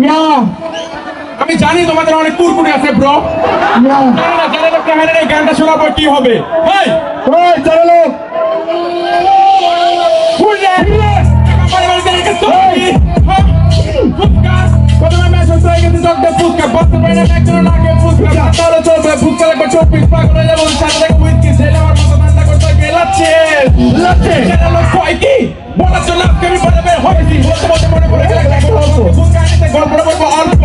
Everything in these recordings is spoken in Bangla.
না আমি জানি তোমাদের অনেক কুরকুরি আছে ব্রো। না জানে না ক্যামেরার এই গানটা শোনার পর কি হবে। হেই ওই চলো লোক ফুলে আমার বাড়িতে রেখে চলি ফুটকা প্রথমে মেসেজ হয়ে গেছে জগতে ফুটকা বসতে পারে না একজন লাগে ফুটকা তাহলে চলবে ফুটকা লাগবে 24 পাগল হয়ে যাবো সাথে থেকে উইস্কি ছেলে আমার মতো ঠান্ডা করতে গেলাচ্ছে লাচ্ছে লোক কয় কি বলার জন্য আজকে আমি পরে বের হয়েছি বলতে বলতে মনে পড়ে গেল ফুটকা আনিতে গল্পটা বলবো অল্প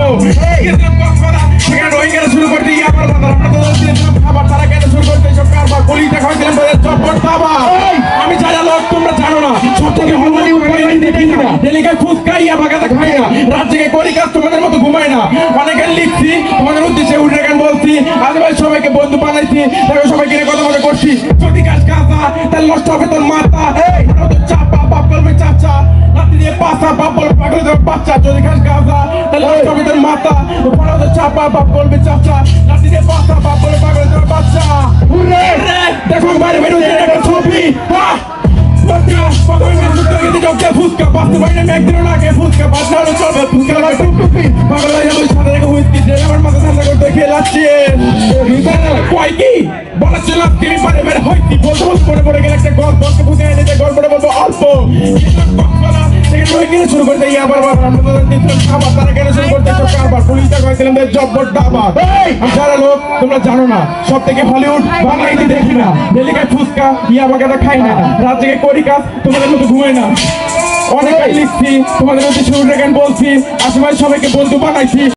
গেছিলাম কক্সবাজার সেখানে রোহিঙ্গারা শুরু করতে গিয়ে আমার বাবা আপনাদের দিয়েছিলাম খাবার তারা কেন শুরু করতে এইসব কারবার কলিটা খাওয়াইছিলাম তাদের চপ্পট বাবা আমি যা লোক তোমরা জানো না সব থেকে হলুদি উপরে দেখি না ডেলিগায় ফুচকা ইয়া বাগাতে খাই না রাত জেগে করি কাজ তোমাদের মতো ঘুমাই না অনেকে লিখছি তোমাদের উদ্দেশ্যে উঠে গান বলছি আজকাল সবাইকে বন্ধু বানাইছি তারপর সবাইকে নিয়ে কথা বলে করছি যদি কাজ কাজা তাহলে নষ্ট হবে তোর মাথা চাপা বাপ করবে চাচা রাত্রি দিয়ে পাশা বাপ বলবে পাগল বাচ্চা যদি কাজ কাজা তাহলে নষ্ট হবে তোর মাথা পড়া তো চাপা বাপ বলবে চাচা রাত্রি দিয়ে পাশা বাপ বলবে পাগল বাচ্চা দেখো বাইরে বেরোচ্ছে একটা ছবি ফুচকা বাঁচতে পারি না একদিনও না খেয়ে ফুচকা বাঁচতে হলে চলবে ফুচকা লাগে টুকটুকি পাগল হয়ে যাবে সাথে রেখে হুইস্কি জেলে আমার মাথা ঠান্ডা করতে খেলাচ্ছি কয় কি বলার জন্য তিনি পারে বের হইতি বলতে বলতে পড়ে পড়ে গেলে একটা গল্পকে বুঝে এনেছে গল্পটা বলবো অল্প শুরু করতে গিয়ে আবার খাবার তারা কেন শুরু করতে কারবার পুলিশটা কয়েছিলাম জব্বর ডাবা যারা লোক তোমরা জানো না সব থেকে হলিউড বাংলাদেশি দেখি না ডেলিকায় ফুচকা ইয়া বাগাটা খাই না রাত থেকে করি কাজ তোমাদের মতো ঘুমাই না অনেক লিখছি তোমাদের মধ্যে শুরু গান বলছি আশেপাশে সবাইকে বন্ধু বানাইছি